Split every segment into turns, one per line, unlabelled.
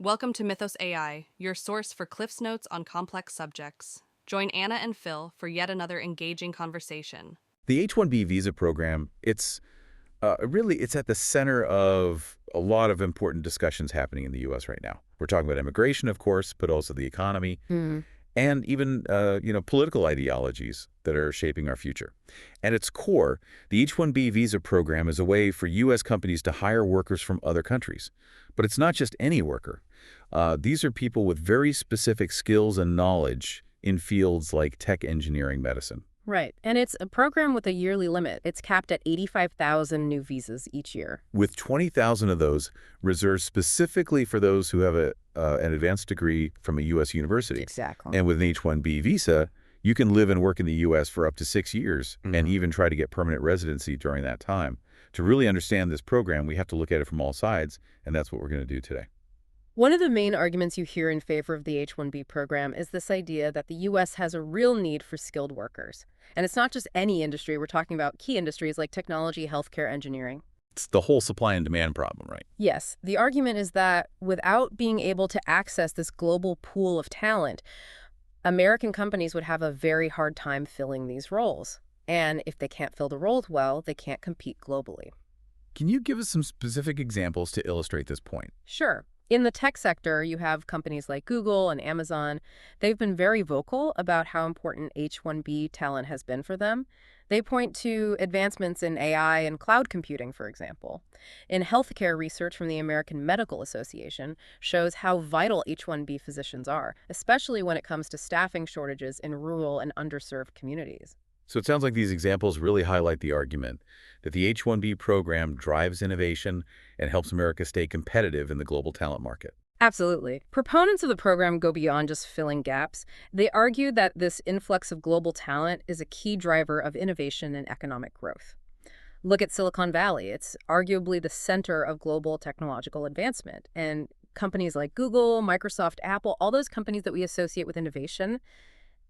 Welcome to Mythos AI, your source for Cliff's Notes on complex subjects. Join Anna and Phil for yet another engaging conversation.
The H-1B visa program, it's at the center of a lot of important discussions happening in the U.S. right now. We're talking about immigration, of course, but also the economy and even, political ideologies that are shaping our future. At its core, the H-1B visa program is a way for U.S. companies to hire workers from other countries. But it's not just any worker. These are people with very specific skills and knowledge in fields like tech engineering medicine.
Right. And it's a program with a yearly limit. It's capped at 85,000 new visas each year.
With 20,000 of those reserved specifically for those who have an advanced degree from a U.S. university.
Exactly.
And with an H-1B visa, you can live and work in the U.S. for up to 6 years and even try to get permanent residency during that time. To really understand this program, we have to look at it from all sides, and that's what we're going to do today.
One of the main arguments you hear in favor of the H-1B program is this idea that the U.S. has a real need for skilled workers. And it's not just any industry. We're talking about key industries like technology, healthcare, engineering.
It's the whole supply and demand problem, right?
Yes, the argument is that without being able to access this global pool of talent, American companies would have a very hard time filling these roles. And if they can't fill the roles well, they can't compete globally.
Can you give us some specific examples to illustrate this point?
Sure. In the tech sector, you have companies like Google and Amazon. They've been very vocal about how important H-1B talent has been for them. They point to advancements in AI and cloud computing, for example. In healthcare, research from the American Medical Association shows how vital H-1B physicians are, especially when it comes to staffing shortages in rural and underserved communities.
So it sounds like these examples really highlight the argument that the H-1B program drives innovation and helps America stay competitive in the global talent market.
Absolutely. Proponents of the program go beyond just filling gaps. They argue that this influx of global talent is a key driver of innovation and economic growth. Look at Silicon Valley. It's arguably the center of global technological advancement. And companies like Google, Microsoft, Apple, all those companies that we associate with innovation,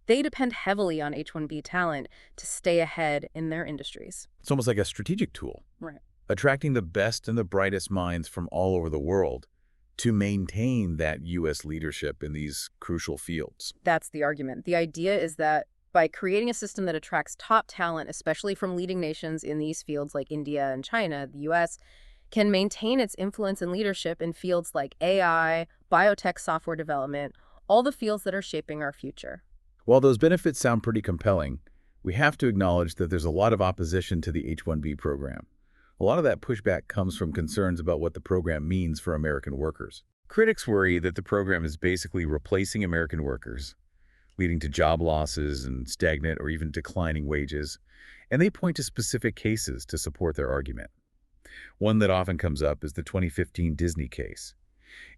they depend heavily on H-1B talent to stay ahead in their industries.
It's almost like a strategic tool,
Right.
attracting the best and the brightest minds from all over the world to maintain that U.S. leadership in these crucial fields.
That's the argument. The idea is that by creating a system that attracts top talent, especially from leading nations in these fields like India and China, the U.S. can maintain its influence and leadership in fields like AI, biotech software development, all the fields that are shaping our future.
While those benefits sound pretty compelling, we have to acknowledge that there's a lot of opposition to the H-1B program. A lot of that pushback comes from concerns about what the program means for American workers. Critics worry that the program is basically replacing American workers, leading to job losses and stagnant or even declining wages, and they point to specific cases to support their argument. One that often comes up is the 2015 Disney case.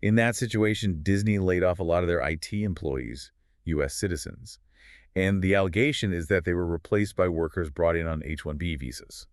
In that situation, Disney laid off a lot of their IT employees, U.S. citizens, and the allegation is that they were replaced by workers brought in on H-1B visas.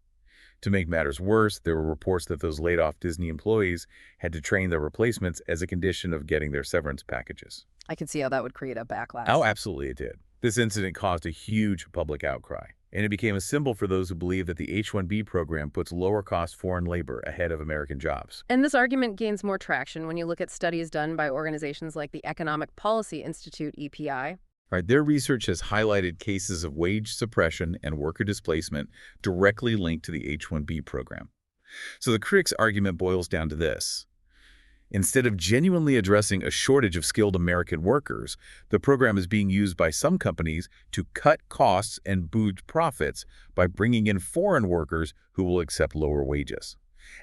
To make matters worse, there were reports that those laid-off Disney employees had to train their replacements as a condition of getting their severance packages.
I can see how that would create a backlash.
Oh, absolutely it did. This incident caused a huge public outcry, and it became a symbol for those who believe that the H-1B program puts lower-cost foreign labor ahead of American jobs.
And this argument gains more traction when you look at studies done by organizations like the Economic Policy Institute, EPI.
Right, their research has highlighted cases of wage suppression and worker displacement directly linked to the H-1B program. So the critics' argument boils down to this. Instead of genuinely addressing a shortage of skilled American workers, the program is being used by some companies to cut costs and boost profits by bringing in foreign workers who will accept lower wages.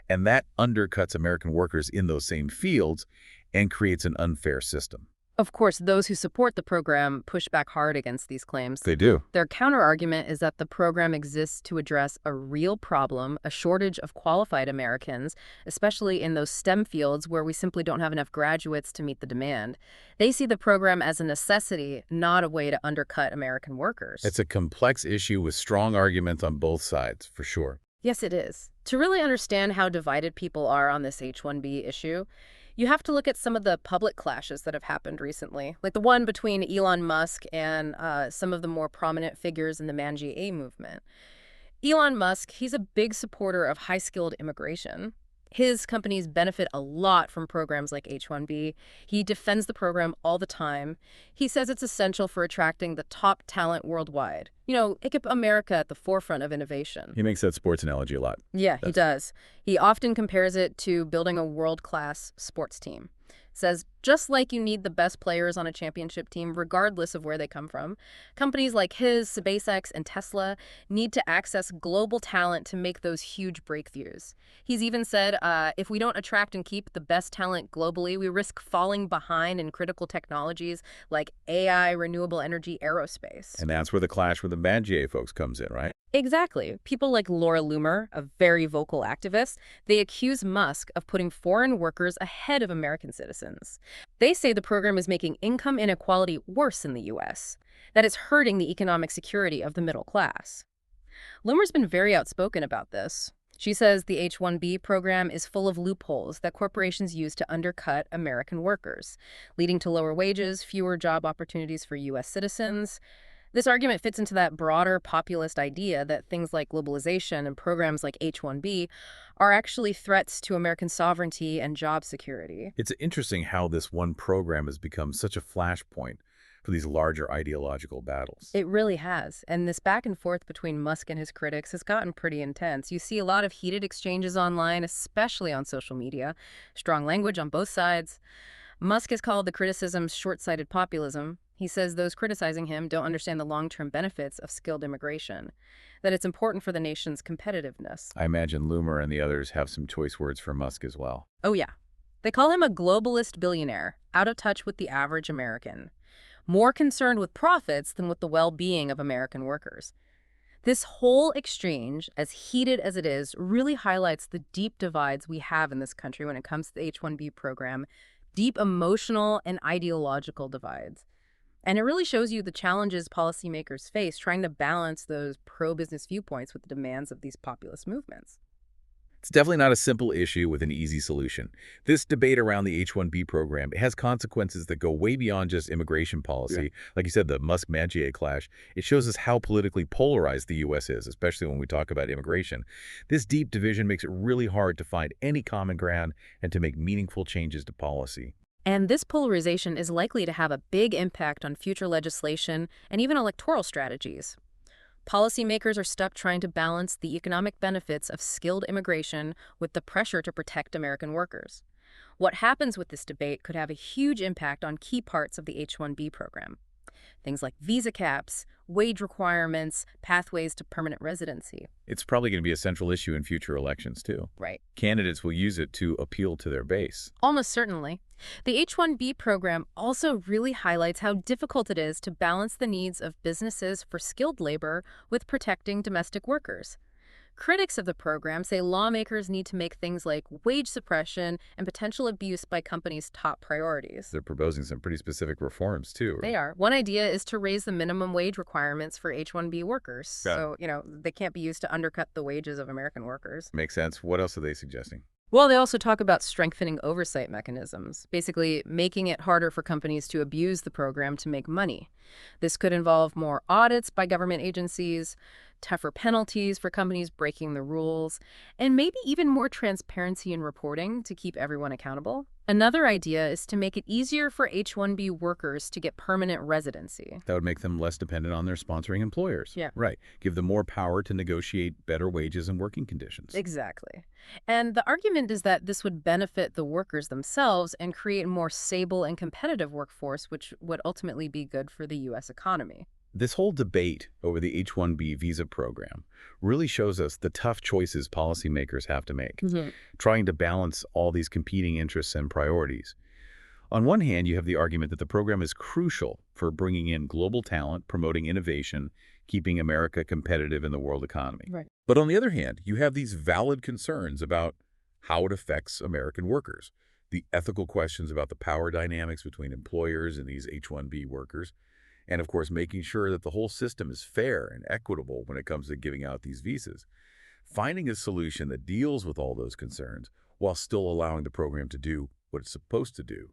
And that undercuts American workers in those same fields and creates an unfair system.
Of course, those who support the program push back hard against these claims.
They do.
Their counterargument is that the program exists to address a real problem, a shortage of qualified Americans, especially in those STEM fields where we simply don't have enough graduates to meet the demand. They see the program as a necessity, not a way to undercut American workers.
It's a complex issue with strong arguments on both sides, for sure.
Yes, it is. To really understand how divided people are on this H-1B issue, you have to look at some of the public clashes that have happened recently, like the one between Elon Musk and some of the more prominent figures in the Man-GA movement. Elon Musk, he's a big supporter of high-skilled immigration. His companies benefit a lot from programs like H-1B. He defends the program all the time. He says it's essential for attracting the top talent worldwide. It kept America at the forefront of innovation.
He makes that sports analogy a lot.
Yeah, he
That's
does. He often compares it to building a world-class sports team. Says, just like you need the best players on a championship team, regardless of where they come from, companies like his, SpaceX, and Tesla need to access global talent to make those huge breakthroughs. He's even said, if we don't attract and keep the best talent globally, we risk falling behind in critical technologies like AI, renewable energy, aerospace.
And that's where the clash with the MAGA folks comes in, right?
Exactly. People like Laura Loomer, a very vocal activist, they accuse Musk of putting foreign workers ahead of American citizens. They say the program is making income inequality worse in the U.S., that it's hurting the economic security of the middle class. Loomer's been very outspoken about this. She says the H-1B program is full of loopholes that corporations use to undercut American workers, leading to lower wages, fewer job opportunities for U.S. citizens. This argument fits into that broader populist idea that things like globalization and programs like H-1B are actually threats to American sovereignty and job security.
It's interesting how this one program has become such a flashpoint for these larger ideological battles.
It really has. And this back and forth between Musk and his critics has gotten pretty intense. You see a lot of heated exchanges online, especially on social media. Strong language on both sides. Musk has called the criticism short-sighted populism. He says those criticizing him don't understand the long-term benefits of skilled immigration, that it's important for the nation's competitiveness.
I imagine Loomer and the others have some choice words for Musk as well.
Oh, yeah. They call him a globalist billionaire, out of touch with the average American, more concerned with profits than with the well-being of American workers. This whole exchange, as heated as it is, really highlights the deep divides we have in this country when it comes to the H-1B program, deep emotional and ideological divides. And it really shows you the challenges policymakers face trying to balance those pro-business viewpoints with the demands of these populist movements.
It's definitely not a simple issue with an easy solution. This debate around the H-1B program has consequences that go way beyond just immigration policy.
Yeah.
Like you said, the Musk-MAGA clash, it shows us how politically polarized the U.S. is, especially when we talk about immigration. This deep division makes it really hard to find any common ground and to make meaningful changes to policy.
And this polarization is likely to have a big impact on future legislation and even electoral strategies. Policymakers are stuck trying to balance the economic benefits of skilled immigration with the pressure to protect American workers. What happens with this debate could have a huge impact on key parts of the H-1B program. Things like visa caps, wage requirements, pathways to permanent residency.
It's probably going to be a central issue in future elections, too.
Right.
Candidates will use it to appeal to their base.
Almost certainly. The H-1B program also really highlights how difficult it is to balance the needs of businesses for skilled labor with protecting domestic workers. Critics of the program say lawmakers need to make things like wage suppression and potential abuse by companies top priorities.
They're proposing some pretty specific reforms, too.
They are. One idea is to raise the minimum wage requirements for H-1B workers.
Yeah.
So, they can't be used to undercut the wages of American workers.
Makes sense. What else are they suggesting?
Well, they also talk about strengthening oversight mechanisms, basically making it harder for companies to abuse the program to make money. This could involve more audits by government agencies, tougher penalties for companies breaking the rules, and maybe even more transparency in reporting to keep everyone accountable. Another idea is to make it easier for H-1B workers to get permanent residency.
That would make them less dependent on their sponsoring employers.
Yeah.
Right. Give them more power to negotiate better wages and working conditions.
Exactly. And the argument is that this would benefit the workers themselves and create a more stable and competitive workforce, which would ultimately be good for the U.S. economy.
This whole debate over the H-1B visa program really shows us the tough choices policymakers have to make, trying to balance all these competing interests and priorities. On one hand, you have the argument that the program is crucial for bringing in global talent, promoting innovation, keeping America competitive in the world economy.
Right.
But on the other hand, you have these valid concerns about how it affects American workers, the ethical questions about the power dynamics between employers and these H-1B workers, and of course, making sure that the whole system is fair and equitable when it comes to giving out these visas. Finding a solution that deals with all those concerns while still allowing the program to do what it's supposed to do,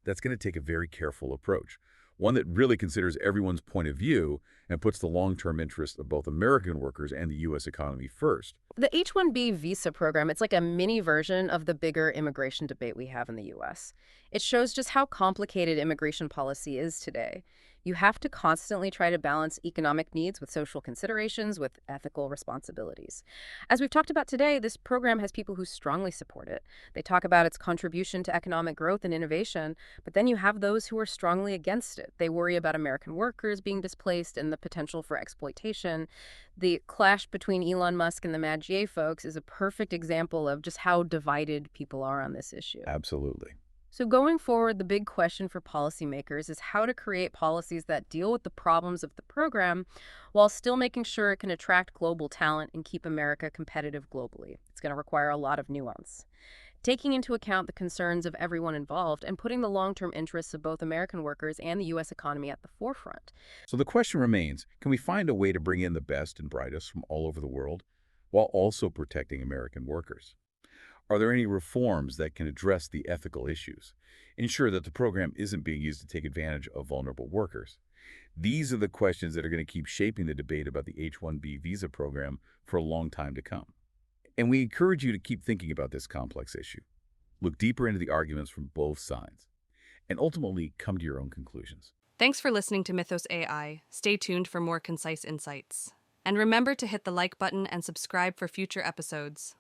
that's going to take a very careful approach, one that really considers everyone's point of view and puts the long-term interests of both American workers and the U.S. economy first.
The H-1B visa program, it's like a mini version of the bigger immigration debate we have in the U.S. It shows just how complicated immigration policy is today. You have to constantly try to balance economic needs with social considerations, with ethical responsibilities. As we've talked about today, this program has people who strongly support it. They talk about its contribution to economic growth and innovation, but then you have those who are strongly against it. They worry about American workers being displaced and the potential for exploitation. The clash between Elon Musk and the MAGA folks is a perfect example of just how divided people are on this issue.
Absolutely.
So going forward, the big question for policymakers is how to create policies that deal with the problems of the program while still making sure it can attract global talent and keep America competitive globally. It's going to require a lot of nuance. Taking into account the concerns of everyone involved and putting the long-term interests of both American workers and the U.S. economy at the forefront.
So the question remains, can we find a way to bring in the best and brightest from all over the world while also protecting American workers? Are there any reforms that can address the ethical issues, ensure that the program isn't being used to take advantage of vulnerable workers? These are the questions that are going to keep shaping the debate about the H-1B visa program for a long time to come. And we encourage you to keep thinking about this complex issue. Look deeper into the arguments from both sides, and ultimately come to your own conclusions.
Thanks for listening to Mythos AI. Stay tuned for more concise insights. And remember to hit the like button and subscribe for future episodes.